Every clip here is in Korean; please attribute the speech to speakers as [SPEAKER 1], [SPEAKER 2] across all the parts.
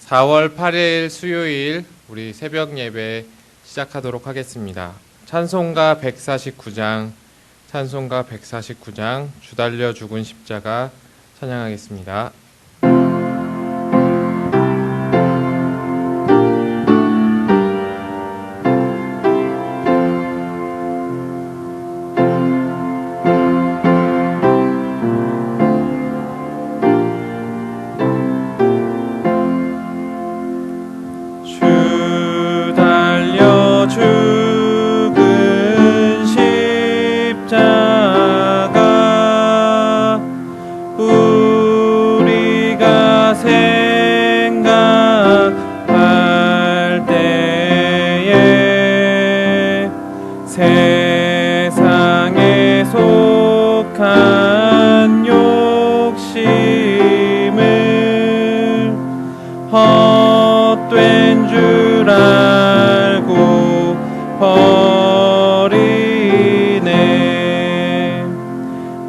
[SPEAKER 1] 4월 8일 수요일 우리 새벽 예배 시작하도록 하겠습니다. 찬송가 149장, 주 달려 죽은 십자가 찬양하겠습니다.
[SPEAKER 2] 세상에 속한 욕심을 헛된 줄 알고 버리네.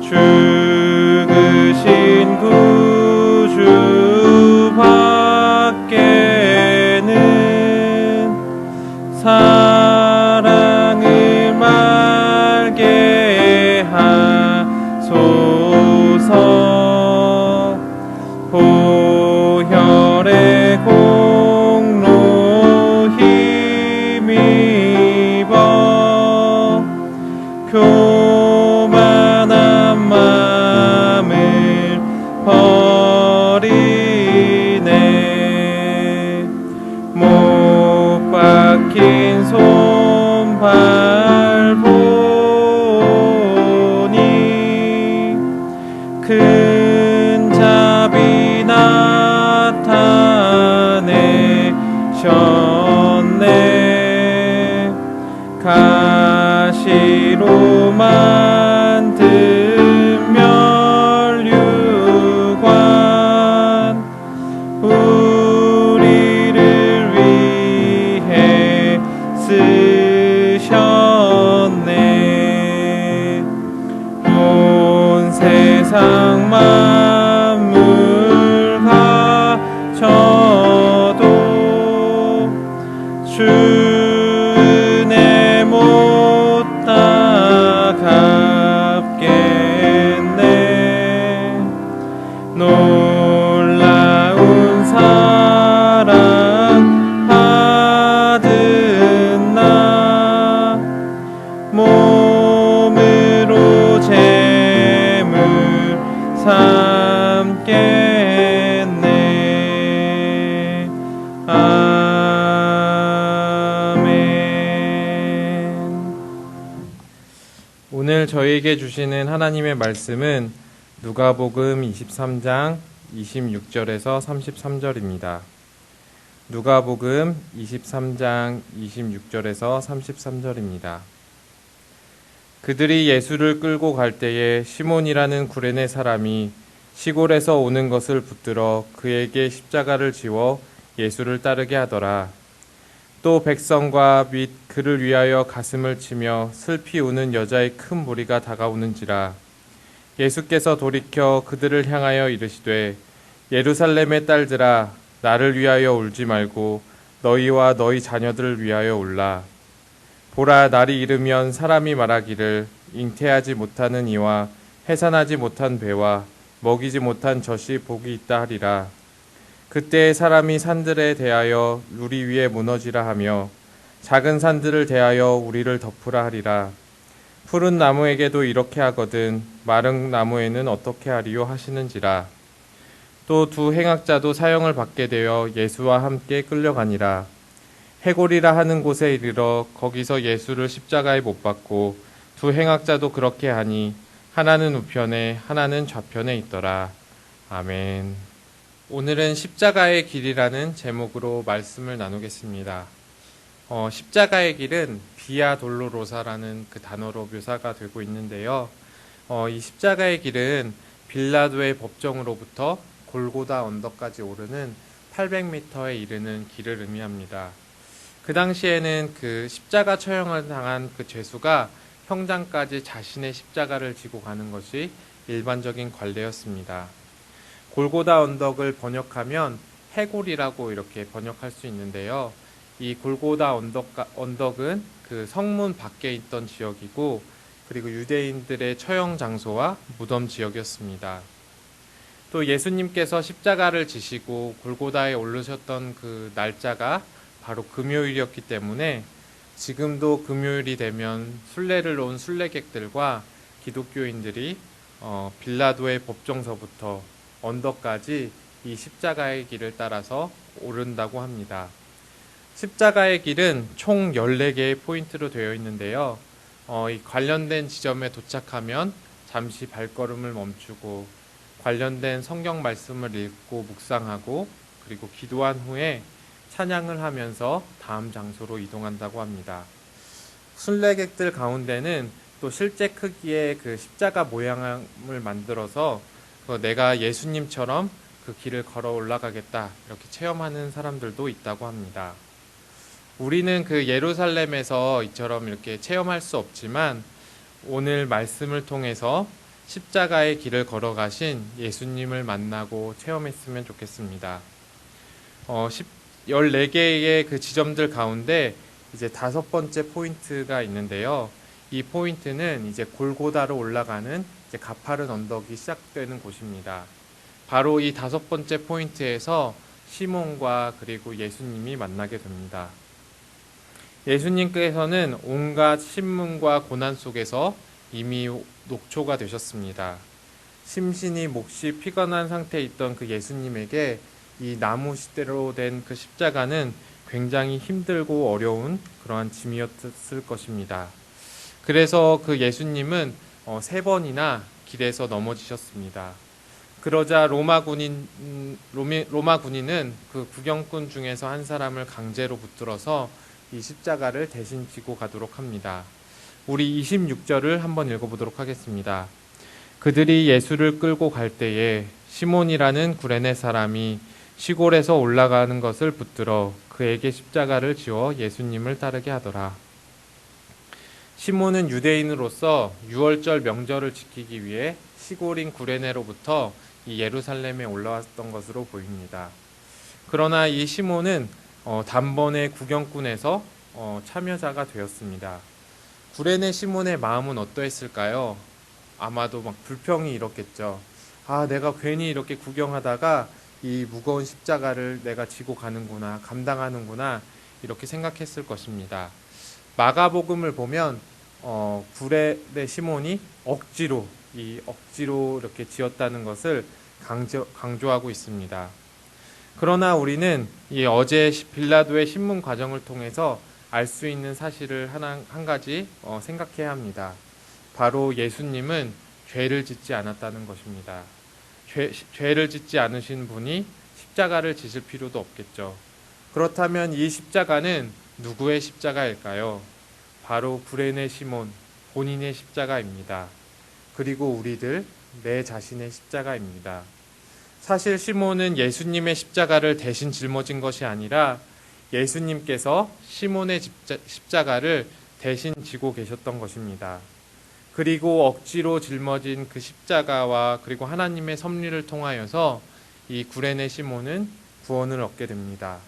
[SPEAKER 2] 죽으신 구주 밖에는 사랑을 말게 하소서. 보혈의 공로 힘입어 교만한 마음을 버리네. 못 박힌 손발 보니 큰 자비 나타내셨네. 가시로 만든 면류관 우리를 위해 쓰셨네. 온 세상 만물 가져도 주 은혜 못 갚겠네. 놀라운 사랑 받은 나 몸으로 제물 삼겠네. 아멘.
[SPEAKER 1] 오늘 저희에게 주시는 하나님의 말씀은 누가복음 23장 26절에서 33절입니다. 누가복음 23장 26절에서 33절입니다. 그들이 예수를 끌고 갈 때에 시몬이라는 구레네 사람이 시골에서 오는 것을 붙들어 그에게 십자가를 지워 예수를 따르게 하더라. 또 백성과 및 그를 위하여 가슴을 치며 슬피 우는 여자의 큰 무리가 다가오는지라. 예수께서 돌이켜 그들을 향하여 이르시되 예루살렘의 딸들아 나를 위하여 울지 말고 너희와 너희 자녀들을 위하여 울라. 보라, 날이 이르면 사람이 말하기를 잉태하지 못하는 이와 해산하지 못한 배와 먹이지 못한 젖이 복이 있다 하리라. 그때 사람이 산들에 대하여 우리 위에 무너지라 하며 작은 산들을 대하여 우리를 덮으라 하리라. 푸른 나무에게도 이렇게 하거든 마른 나무에는 어떻게 하리요 하시는지라. 또 두 행악자도 사형을 받게 되어 예수와 함께 끌려가니라. 해골이라 하는 곳에 이르러 거기서 예수를 십자가에 못 박고 두 행악자도 그렇게 하니 하나는 우편에 하나는 좌편에 있더라. 아멘. 오늘은 십자가의 길이라는 제목으로 말씀을 나누겠습니다. 십자가의 길은 비아 돌로로사라는 그 단어로 묘사가 되고 있는데요. 이 십자가의 길은 빌라도의 법정으로부터 골고다 언덕까지 오르는 800m에 이르는 길을 의미합니다. 그 당시에는 그 십자가 처형을 당한 그 죄수가 형장까지 자신의 십자가를 지고 가는 것이 일반적인 관례였습니다. 골고다 언덕을 번역하면 해골이라고 이렇게 번역할 수 있는데요. 이 골고다 언덕은 그 성문 밖에 있던 지역이고, 그리고 유대인들의 처형 장소와 무덤 지역이었습니다. 또 예수님께서 십자가를 지시고 골고다에 오르셨던 그 날짜가 바로 금요일이었기 때문에 지금도 금요일이 되면 순례를 온 순례객들과 기독교인들이 빌라도의 법정서부터 언덕까지 이 십자가의 길을 따라서 오른다고 합니다. 십자가의 길은 총 14개의 포인트로 되어 있는데요. 이 관련된 지점에 도착하면 잠시 발걸음을 멈추고 관련된 성경 말씀을 읽고 묵상하고 그리고 기도한 후에 찬양을 하면서 다음 장소로 이동한다고 합니다. 순례객들 가운데는 또 실제 크기의 그 십자가 모양을 만들어서 내가 예수님처럼 그 길을 걸어 올라가겠다 이렇게 체험하는 사람들도 있다고 합니다. 우리는 그 예루살렘에서 이처럼 이렇게 체험할 수 없지만 오늘 말씀을 통해서 십자가의 길을 걸어가신 예수님을 만나고 체험했으면 좋겠습니다. 14개의 그 지점들 가운데 이제 5번째 포인트가 있는데요. 이 포인트는 이제 골고다로 올라가는 이제 가파른 언덕이 시작되는 곳입니다. 바로 이 5번째 포인트에서 시몬과 그리고 예수님이 만나게 됩니다. 예수님께서는 온갖 신문과 고난 속에서 이미 녹초가 되셨습니다. 심신이 몹시 피곤한 상태에 있던 그 예수님에게 이 나무 시대로 된 그 십자가는 굉장히 힘들고 어려운 그러한 짐이었을 것입니다. 그래서 그 예수님은 3번이나 길에서 넘어지셨습니다. 그러자 로마 군인은 그 구경꾼 중에서 한 사람을 강제로 붙들어서 이 십자가를 대신 지고 가도록 합니다. 우리 26절을 한번 읽어보도록 하겠습니다. 그들이 예수를 끌고 갈 때에 시몬이라는 구레네 사람이 시골에서 올라가는 것을 붙들어 그에게 십자가를 지워 예수님을 따르게 하더라. 시몬은 유대인으로서 유월절 명절을 지키기 위해 시골인 구레네로부터 이 예루살렘에 올라왔던 것으로 보입니다. 그러나 이 시몬은 단번에 구경꾼에서 참여자가 되었습니다. 구레네 시몬의 마음은 어떠했을까요? 아마도 막 불평이 일었겠죠. 내가 괜히 이렇게 구경하다가 이 무거운 십자가를 내가 지고 가는구나, 감당하는구나 이렇게 생각했을 것입니다. 마가복음을 보면 구레네 시몬이 억지로 이렇게 지었다는 것을 강조하고 있습니다. 그러나 우리는 이 어제 빌라도의 신문 과정을 통해서 알 수 있는 사실을 한 가지 생각해야 합니다. 바로 예수님은 죄를 짓지 않았다는 것입니다. 죄를 짓지 않으신 분이 십자가를 지실 필요도 없겠죠. 그렇다면 이 십자가는 누구의 십자가일까요? 바로 구레네 시몬 본인의 십자가입니다. 그리고 우리들 내 자신의 십자가입니다. 사실 시몬은 예수님의 십자가를 대신 짊어진 것이 아니라 예수님께서 시몬의 십자가를 대신 지고 계셨던 것입니다. 그리고 억지로 짊어진 그 십자가와 그리고 하나님의 섭리를 통하여서 이 구레네 시몬은 구원을 얻게 됩니다.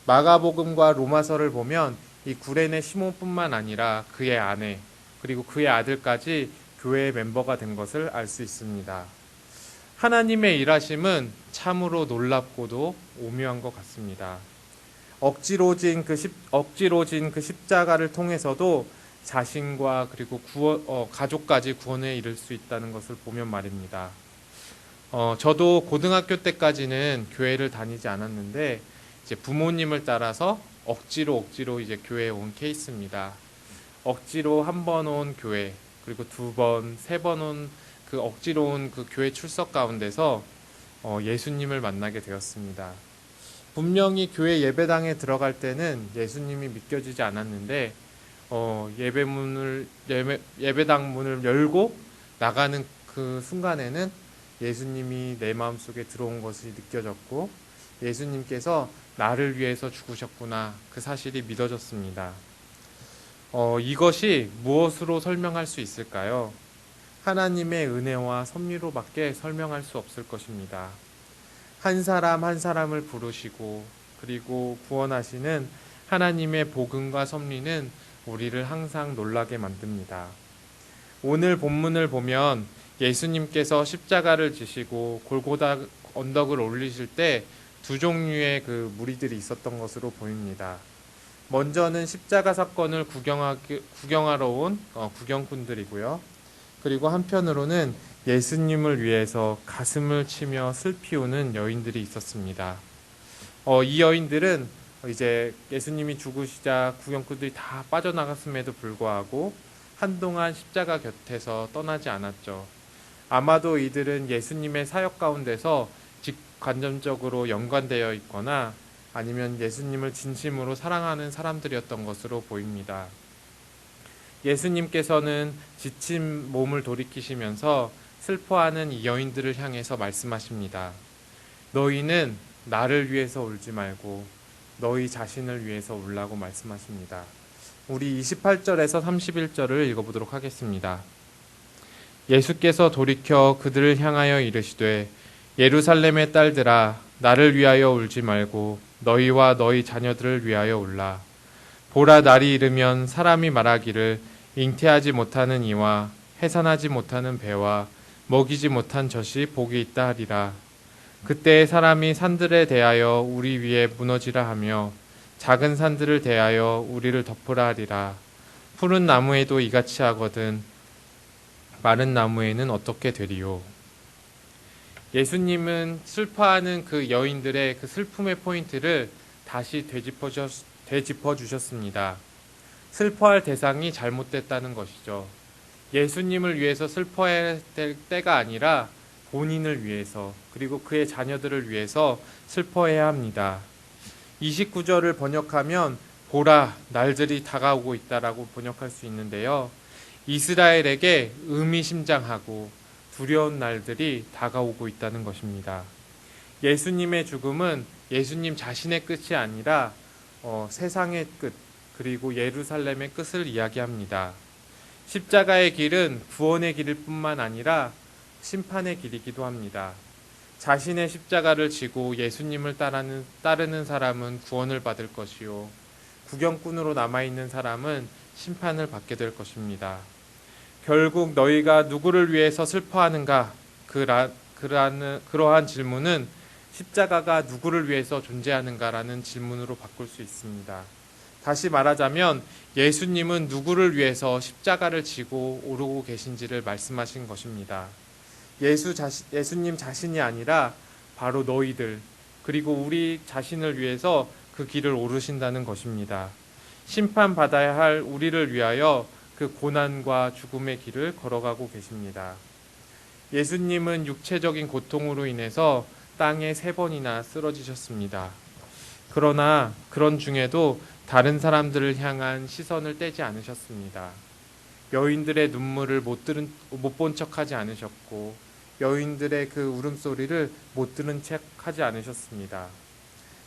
[SPEAKER 1] 마가복음과 로마서를 보면 이 구레네 시몬뿐만 아니라 그의 아내 그리고 그의 아들까지 교회의 멤버가 된 것을 알 수 있습니다. 하나님의 일하심은 참으로 놀랍고도 오묘한 것 같습니다. 억지로 진 그 십자가를 통해서도 자신과 그리고 가족까지 구원에 이를 수 있다는 것을 보면 말입니다. 저도 고등학교 때까지는 교회를 다니지 않았는데 이제 부모님을 따라서 억지로 이제 교회에 온 케이스입니다. 억지로 한 번 온 교회 그리고 2번, 3번 온 그 억지로 온 그 교회 출석 가운데서 예수님을 만나게 되었습니다. 분명히 교회 예배당에 들어갈 때는 예수님이 믿겨지지 않았는데 예배당 문을 열고 나가는 그 순간에는 예수님이 내 마음속에 들어온 것이 느껴졌고 예수님께서 나를 위해서 죽으셨구나 그 사실이 믿어졌습니다. 이것이 무엇으로 설명할 수 있을까요? 하나님의 은혜와 섭리로밖에 설명할 수 없을 것입니다. 한 사람 한 사람을 부르시고 그리고 구원하시는 하나님의 복음과 섭리는 우리를 항상 놀라게 만듭니다. 오늘 본문을 보면 예수님께서 십자가를 지시고 골고다 언덕을 올리실 때 두 종류의 그 무리들이 있었던 것으로 보입니다. 먼저는 십자가 사건을 구경하러 온 구경꾼들이고요. 그리고 한편으로는 예수님을 위해서 가슴을 치며 슬피 우는 여인들이 있었습니다. 이 여인들은 이제 예수님이 죽으시자 구경꾼들이 다 빠져나갔음에도 불구하고 한동안 십자가 곁에서 떠나지 않았죠. 아마도 이들은 예수님의 사역 가운데서 직간접적으로 연관되어 있거나 아니면 예수님을 진심으로 사랑하는 사람들이었던 것으로 보입니다. 예수님께서는 지친 몸을 돌이키시면서 슬퍼하는 이 여인들을 향해서 말씀하십니다. 너희는 나를 위해서 울지 말고 너희 자신을 위해서 울라고 말씀하십니다. 우리 28절에서 31절을 읽어보도록 하겠습니다. 예수께서 돌이켜 그들을 향하여 이르시되 예루살렘의 딸들아 나를 위하여 울지 말고 너희와 너희 자녀들을 위하여 울라. 보라 날이 이르면 사람이 말하기를 잉태하지 못하는 이와 해산하지 못하는 배와 먹이지 못한 젖이 복이 있다 하리라. 그때 사람이 산들에 대하여 우리 위에 무너지라 하며 작은 산들을 대하여 우리를 덮으라 하리라. 푸른 나무에도 이같이 하거든 마른 나무에는 어떻게 되리요. 예수님은 슬퍼하는 그 여인들의 그 슬픔의 포인트를 다시 되짚어 주셨습니다. 슬퍼할 대상이 잘못됐다는 것이죠. 예수님을 위해서 슬퍼해야 될 때가 아니라 본인을 위해서 그리고 그의 자녀들을 위해서 슬퍼해야 합니다. 29절을 번역하면 보라 날들이 다가오고 있다라고 번역할 수 있는데요. 이스라엘에게 의미심장하고 두려운 날들이 다가오고 있다는 것입니다. 예수님의 죽음은 예수님 자신의 끝이 아니라 세상의 끝 그리고 예루살렘의 끝을 이야기합니다. 십자가의 길은 구원의 길일 뿐만 아니라 심판의 길이기도 합니다. 자신의 십자가를 지고 예수님을 따르는 사람은 구원을 받을 것이요 구경꾼으로 남아있는 사람은 심판을 받게 될 것입니다. 결국 너희가 누구를 위해서 슬퍼하는가? 그러한 질문은 십자가가 누구를 위해서 존재하는가라는 질문으로 바꿀 수 있습니다. 다시 말하자면 예수님은 누구를 위해서 십자가를 지고 오르고 계신지를 말씀하신 것입니다. 예수님 자신이 아니라 바로 너희들 그리고 우리 자신을 위해서 그 길을 오르신다는 것입니다. 심판받아야 할 우리를 위하여 그 고난과 죽음의 길을 걸어가고 계십니다. 예수님은 육체적인 고통으로 인해서 땅에 3번이나 쓰러지셨습니다. 그러나 그런 중에도 다른 사람들을 향한 시선을 떼지 않으셨습니다. 여인들의 눈물을 못 본 척하지 않으셨고 여인들의 그 울음소리를 못 들은 척 하지 않으셨습니다.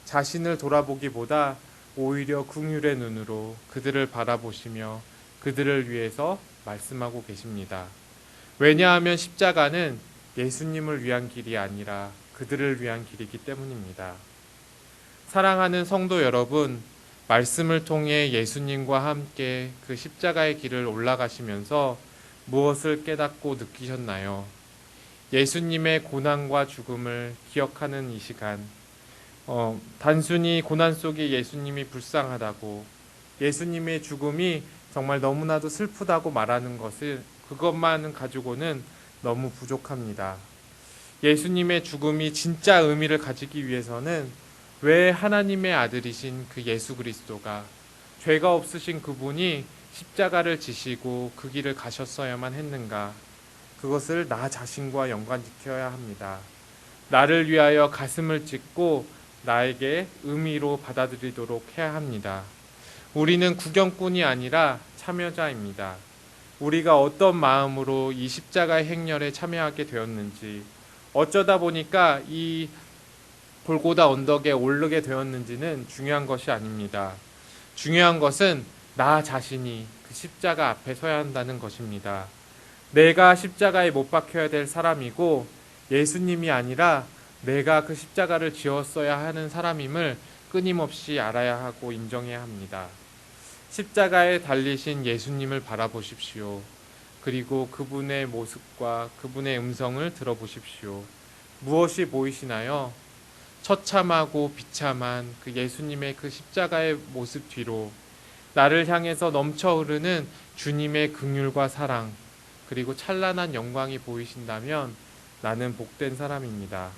[SPEAKER 1] 자신을 돌아보기보다 오히려 긍휼의 눈으로 그들을 바라보시며 그들을 위해서 말씀하고 계십니다. 왜냐하면 십자가는 예수님을 위한 길이 아니라 그들을 위한 길이기 때문입니다. 사랑하는 성도 여러분, 말씀을 통해 예수님과 함께 그 십자가의 길을 올라가시면서 무엇을 깨닫고 느끼셨나요? 예수님의 고난과 죽음을 기억하는 이 시간, 단순히 고난 속에 예수님이 불쌍하다고, 예수님의 죽음이 정말 너무나도 슬프다고 말하는 것을 그것만 가지고는 너무 부족합니다. 예수님의 죽음이 진짜 의미를 가지기 위해서는 왜 하나님의 아들이신 그 예수 그리스도가 죄가 없으신 그분이 십자가를 지시고 그 길을 가셨어야만 했는가? 그것을 나 자신과 연관시켜야 합니다. 나를 위하여 가슴을 찢고 나에게 의미로 받아들이도록 해야 합니다. 우리는 구경꾼이 아니라 참여자입니다. 우리가 어떤 마음으로 이 십자가의 행렬에 참여하게 되었는지, 어쩌다 보니까 이 골고다 언덕에 오르게 되었는지는 중요한 것이 아닙니다. 중요한 것은 나 자신이 그 십자가 앞에 서야 한다는 것입니다. 내가 십자가에 못 박혀야 될 사람이고 예수님이 아니라 내가 그 십자가를 지었어야 하는 사람임을 끊임없이 알아야 하고 인정해야 합니다. 십자가에 달리신 예수님을 바라보십시오. 그리고 그분의 모습과 그분의 음성을 들어보십시오. 무엇이 보이시나요? 처참하고 비참한 그 예수님의 그 십자가의 모습 뒤로 나를 향해서 넘쳐 흐르는 주님의 긍휼과 사랑, 그리고 찬란한 영광이 보이신다면 나는 복된 사람입니다.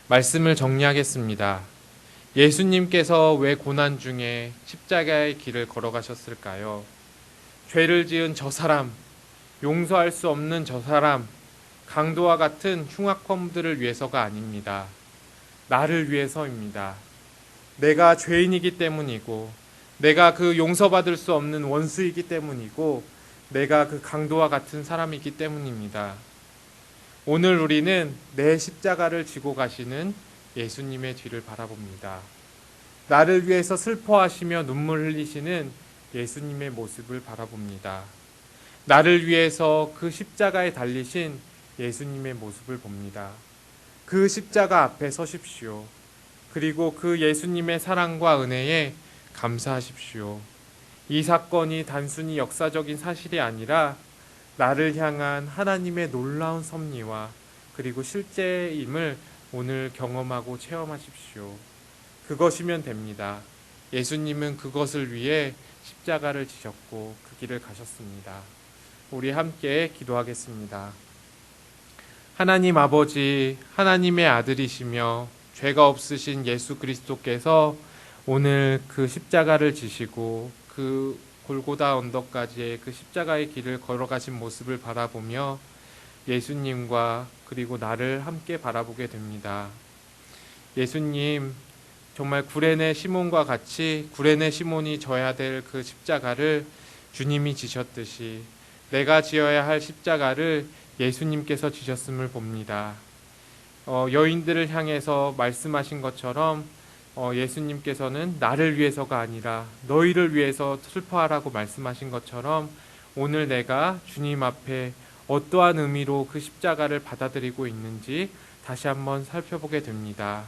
[SPEAKER 1] 말씀을 정리하겠습니다. 예수님께서 왜 고난 중에 십자가의 길을 걸어가셨을까요? 죄를 지은 저 사람, 용서할 수 없는 저 사람, 강도와 같은 흉악범들을 위해서가 아닙니다. 나를 위해서입니다. 내가 죄인이기 때문이고, 내가 그 용서받을 수 없는 원수이기 때문이고, 내가 그 강도와 같은 사람이기 때문입니다. 오늘 우리는 내 십자가를 지고 가시는 예수님의 뒤를 바라봅니다. 나를 위해서 슬퍼하시며 눈물 흘리시는 예수님의 모습을 바라봅니다. 나를 위해서 그 십자가에 달리신 예수님의 모습을 봅니다. 그 십자가 앞에 서십시오. 그리고 그 예수님의 사랑과 은혜에 감사하십시오. 이 사건이 단순히 역사적인 사실이 아니라 나를 향한 하나님의 놀라운 섭리와 그리고 실제임을 오늘 경험하고 체험하십시오. 그것이면 됩니다. 예수님은 그것을 위해 십자가를 지셨고 그 길을 가셨습니다. 우리 함께 기도하겠습니다. 하나님 아버지, 하나님의 아들이시며 죄가 없으신 예수 그리스도께서 오늘 그 십자가를 지시고 그 골고다 언덕까지의 그 십자가의 길을 걸어가신 모습을 바라보며 예수님과 그리고 나를 함께 바라보게 됩니다. 예수님, 정말 구레네 시몬과 같이 구레네 시몬이 져야 될 그 십자가를 주님이 지셨듯이 내가 지어야 할 십자가를 예수님께서 지셨음을 봅니다. 여인들을 향해서 말씀하신 것처럼 예수님께서는 나를 위해서가 아니라 너희를 위해서 슬퍼하라고 말씀하신 것처럼 오늘 내가 주님 앞에 어떠한 의미로 그 십자가를 받아들이고 있는지 다시 한번 살펴보게 됩니다.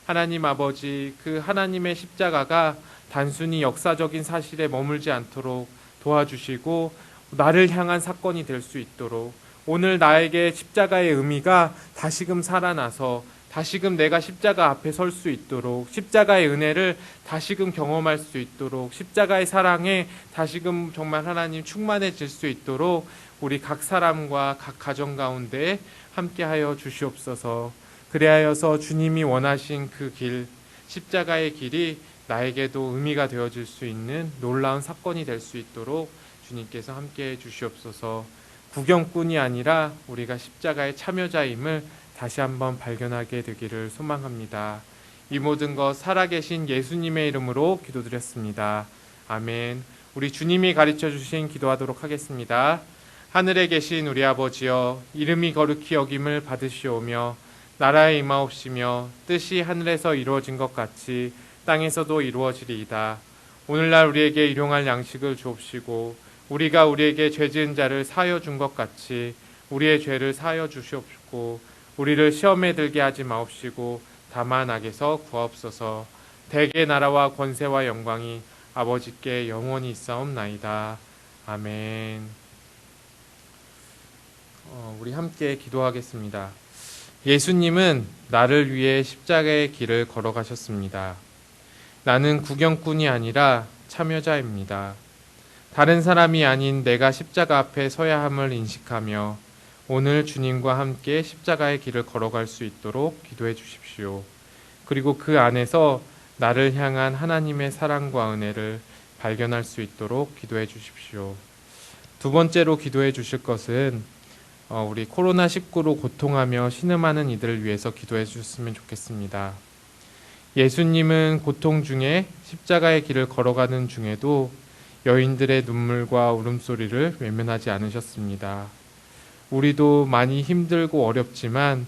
[SPEAKER 1] 하나님 아버지, 그 하나님의 십자가가 단순히 역사적인 사실에 머물지 않도록 도와주시고 나를 향한 사건이 될 수 있도록 오늘 나에게 십자가의 의미가 다시금 살아나서 다시금 내가 십자가 앞에 설 수 있도록 십자가의 은혜를 다시금 경험할 수 있도록 십자가의 사랑에 다시금 정말 하나님 충만해질 수 있도록 우리 각 사람과 각 가정 가운데 함께하여 주시옵소서. 그리하여서 주님이 원하신 그 길, 십자가의 길이 나에게도 의미가 되어질 수 있는 놀라운 사건이 될 수 있도록 주님께서 함께해 주시옵소서. 구경꾼이 아니라 우리가 십자가의 참여자임을 다시 한번 발견하게 되기를 소망합니다. 이 모든 것 살아계신 예수님의 이름으로 기도드렸습니다. 아멘. 우리 주님이 가르쳐 주신 기도하도록 하겠습니다. 하늘에 계신 우리 아버지여, 이름이 거룩히 여김을 받으시오며 나라에 임하옵시며 뜻이 하늘에서 이루어진 것 같이 땅에서도 이루어지리이다. 오늘날 우리에게 일용할 양식을 주옵시고 우리가 우리에게 죄 지은 자를 사하여 준 것 같이 우리의 죄를 사하여 주시옵시고 우리를 시험에 들게 하지 마옵시고 다만 악에서 구하옵소서. 대개 나라와 권세와 영광이 아버지께 영원히 있사옵나이다. 아멘. 우리 함께 기도하겠습니다. 예수님은 나를 위해 십자가의 길을 걸어가셨습니다. 나는 구경꾼이 아니라 참여자입니다. 다른 사람이 아닌 내가 십자가 앞에 서야 함을 인식하며 오늘 주님과 함께 십자가의 길을 걸어갈 수 있도록 기도해 주십시오. 그리고 그 안에서 나를 향한 하나님의 사랑과 은혜를 발견할 수 있도록 기도해 주십시오. 두 번째로 기도해 주실 것은 우리 코로나19로 고통하며 신음하는 이들을 위해서 기도해 주셨으면 좋겠습니다. 예수님은 고통 중에 십자가의 길을 걸어가는 중에도 여인들의 눈물과 울음소리를 외면하지 않으셨습니다. 우리도 많이 힘들고 어렵지만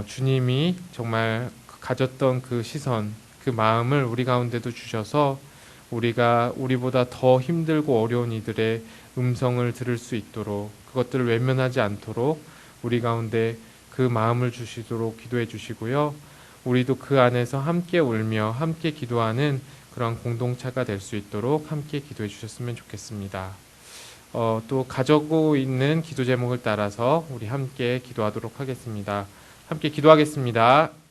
[SPEAKER 1] 주님이 정말 가졌던 그 시선, 그 마음을 우리 가운데도 주셔서 우리가 우리보다 더 힘들고 어려운 이들의 음성을 들을 수 있도록 그것들을 외면하지 않도록 우리 가운데 그 마음을 주시도록 기도해 주시고요. 우리도 그 안에서 함께 울며 함께 기도하는 그런 공동체가 될 수 있도록 함께 기도해 주셨으면 좋겠습니다. 또 가지고 있는 기도 제목을 따라서 우리 함께 기도하도록 하겠습니다. 함께 기도하겠습니다.